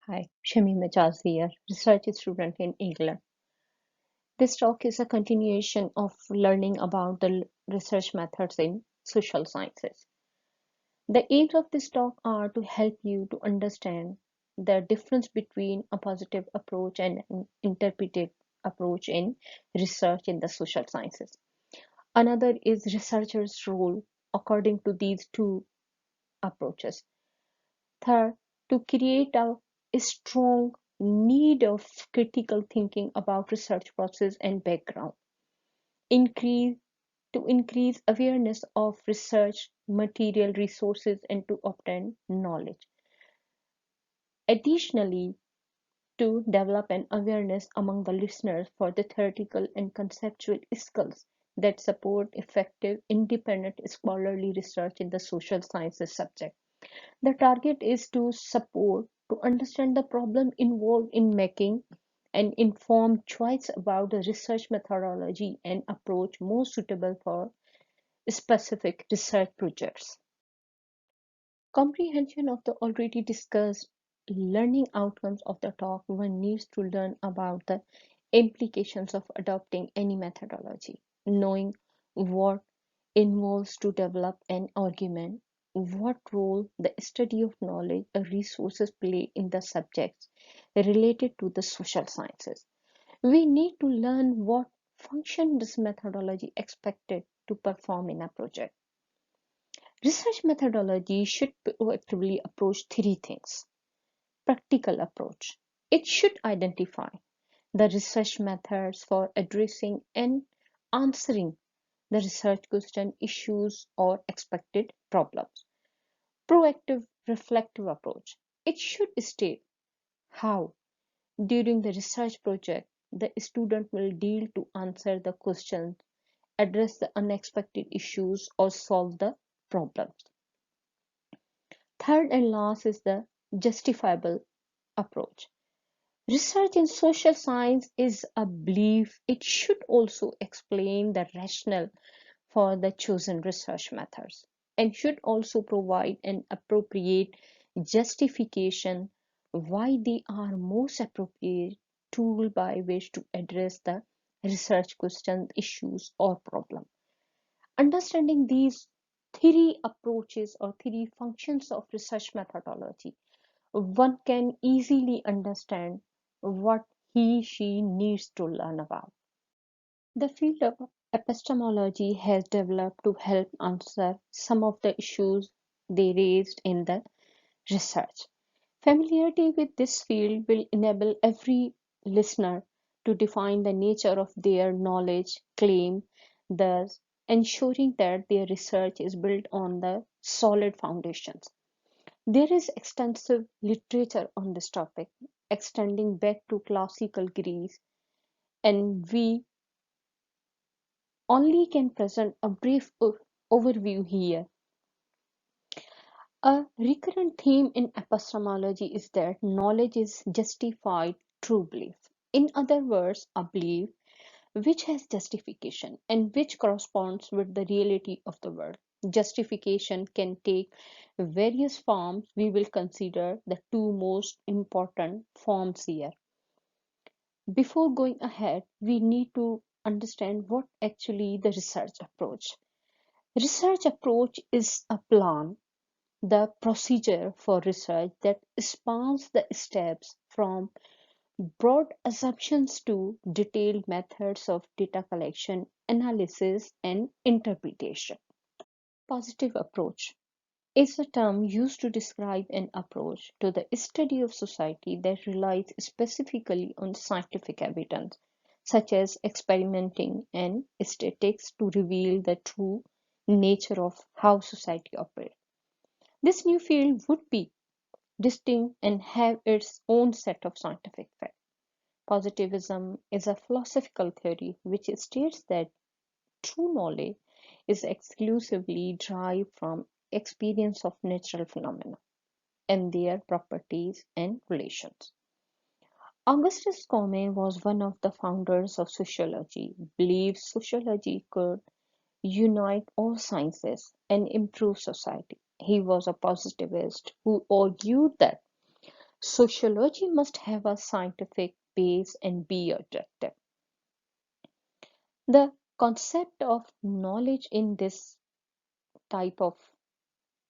Hi, Shami Majaz here, research student in England. This talk is a continuation of learning about the research methods in social sciences. The aims of this talk are to help you to understand the difference between a positive approach and an interpretive approach in research in the social sciences. Another is researchers' role according to these two approaches. Third, to create a strong need of critical thinking about research process and background. Increase to increase awareness of research material resources and to obtain knowledge. Additionally, to develop an awareness among the listeners for the theoretical and conceptual skills that support effective independent scholarly research in the social sciences subject. The target is to support to understand the problem involved in making an informed choice about the research methodology and approach most suitable for specific research projects. Comprehension of the already discussed learning outcomes of the talk, one needs to learn about the implications of adopting any methodology, knowing what involves to develop an argument, what role the study of knowledge or resources play in the subjects related to the social sciences. We need to learn what function this methodology expected to perform in a project. Research methodology should proactively approach three things. Practical approach. It should identify the research methods for addressing and answering the research question, issues, or expected problems. Proactive reflective approach. It should state how, during the research project, the student will deal to answer the questions, address the unexpected issues, or solve the problems. Third and last is the justifiable approach. Research in social science is a belief. It should also explain the rationale for the chosen research methods and should also provide an appropriate justification why they are most appropriate tool by which to address the research questions, issues, or problem. Understanding these three approaches or three functions of research methodology, one can easily understand what she needs to learn about. The field of epistemology has developed to help answer some of the issues they raised in the research. Familiarity with this field will enable every listener to define the nature of their knowledge claim, thus ensuring that their research is built on the solid foundations. There is extensive literature on this topic, extending back to classical Greece, and we only can present a brief overview here. A recurrent theme in epistemology is that knowledge is justified through belief. In other words, a belief which has justification and which corresponds with the reality of the world. Justification can take various forms. We will consider the two most important forms here. Before going ahead, we need to understand what actually the research approach. Research approach is a plan, the procedure for research that spans the steps from broad assumptions to detailed methods of data collection, analysis, and interpretation. Positive approach is a term used to describe an approach to the study of society that relies specifically on scientific evidence, such as experimenting and statistics, to reveal the true nature of how society operates. This new field would be distinct and have its own set of scientific facts. Positivism is a philosophical theory which states that true knowledge is exclusively derived from experience of natural phenomena and their properties and relations. Augustus Comte was one of the founders of sociology, believed sociology could unite all sciences and improve society. He was a positivist who argued that Sociology must have a scientific base and be objective. The concept of knowledge in this type of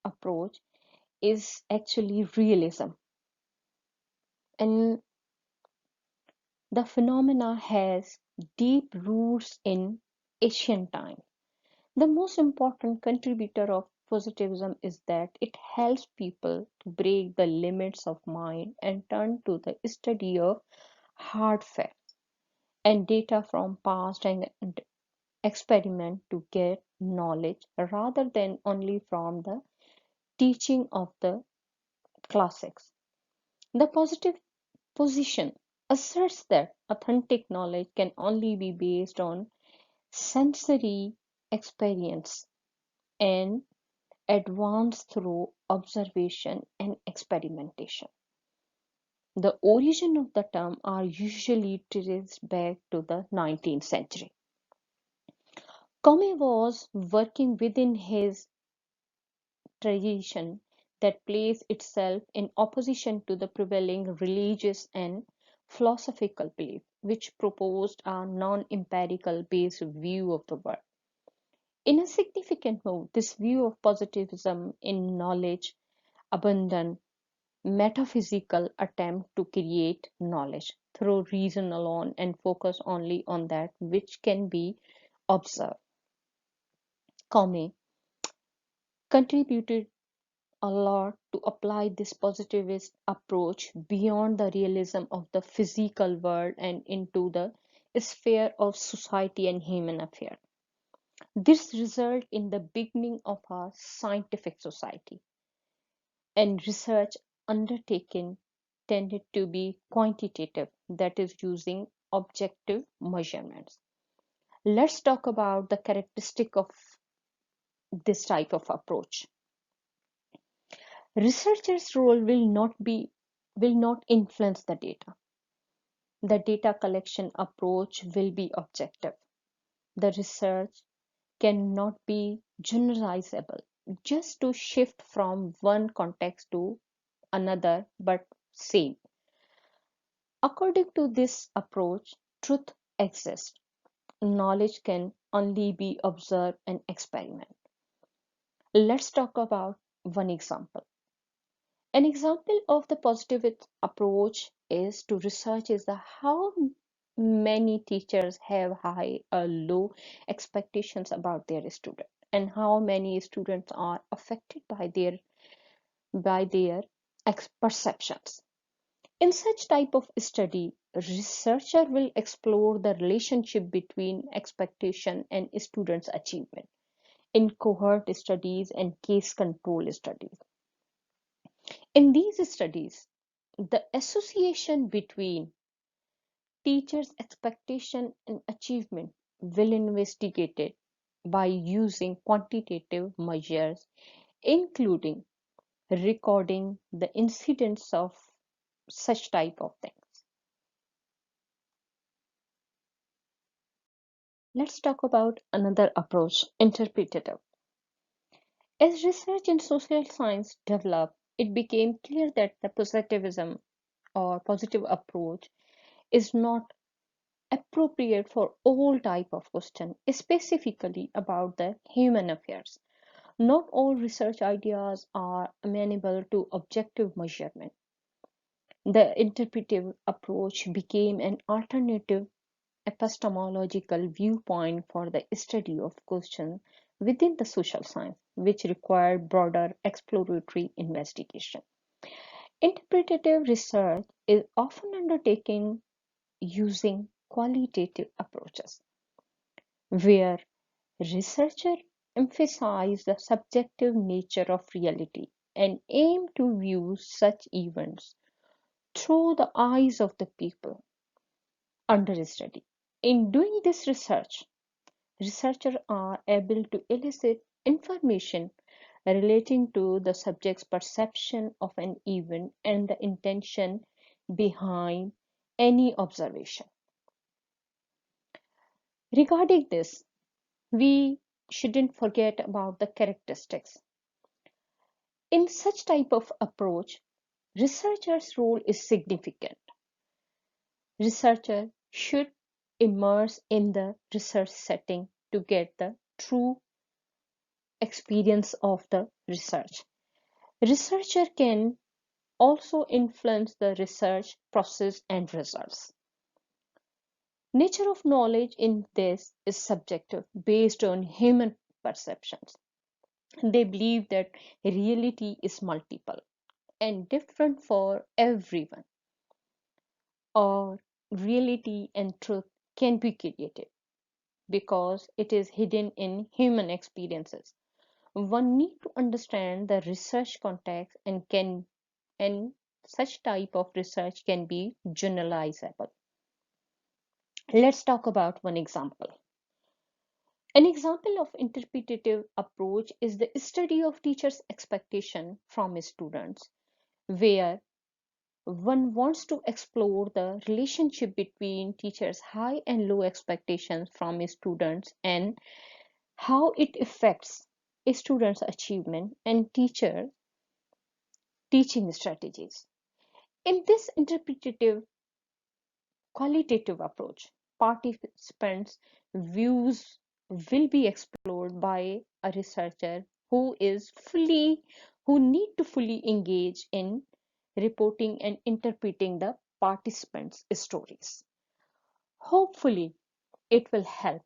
approach is actually realism, and the phenomena has deep roots in ancient time. The most important contributor of positivism is that it helps people to break the limits of mind and turn to the study of hard facts and data from past and experiment to get knowledge rather than only from the teaching of the classics. The positive position asserts that authentic knowledge can only be based on sensory experience and advanced through observation and experimentation. The origin of the term are usually traced back to the 19th century. Comte was working within his tradition that placed itself in opposition to the prevailing religious and philosophical belief, which proposed a non-empirical based view of the world. In a significant move, this view of positivism in knowledge abandoned metaphysical attempt to create knowledge through reason alone and focus only on that which can be observed. Comte contributed a lot to apply this positivist approach beyond the realism of the physical world and into the sphere of society and human affairs. This resulted in the beginning of a scientific society, and research undertaken tended to be quantitative, that is, using objective measurements. Let's talk about the characteristic of this type of approach. Researchers' role will not influence the data. The data collection approach will be objective. The research cannot be generalizable just to shift from one context to another, but same. According to this approach, truth exists. Knowledge can only be observed and experimented. Let's talk about one example. An example of the positivist approach is to research is the how many teachers have high or low expectations about their student and how many students are affected by their perceptions. In such type of study, researcher will explore the relationship between expectation and students' achievement in cohort studies and case control studies. In these studies, the association between teachers' expectation and achievement will investigated by using quantitative measures, including recording the incidence of such type of things. Let's talk about another approach, interpretative. As research in social science developed, it became clear that the positivism or positive approach is not appropriate for all type of question, specifically about the human affairs. Not all research ideas are amenable to objective measurement. The interpretive approach became an alternative epistemological viewpoint for the study of questions within the social science, which required broader exploratory investigation. Interpretative research is often undertaken using qualitative approaches, where researchers emphasize the subjective nature of reality and aim to view such events through the eyes of the people under study. In doing this research, researchers are able to elicit information relating to the subject's perception of an event and the intention behind any observation. Regarding this, we shouldn't forget about the characteristics. In such type of approach, Researcher's role is significant. Researcher should immerse in the research setting to get the true experience of the research. Researcher can also influence the research process and results. Nature of knowledge in this is subjective based on human perceptions. They believe that reality is multiple and different for everyone, or reality and truth can be created because it is hidden in human experiences. One need to understand the research context and such type of research can be generalizable. Let's talk about one example. An example of interpretative approach is the study of teachers' expectation from students, where one wants to explore the relationship between teachers' high and low expectations from students and how it affects a student's achievement and teacher teaching strategies. In this interpretative qualitative approach, participants' views will be explored by a researcher who need to fully engage in reporting and interpreting the participants' stories. Hopefully, it will help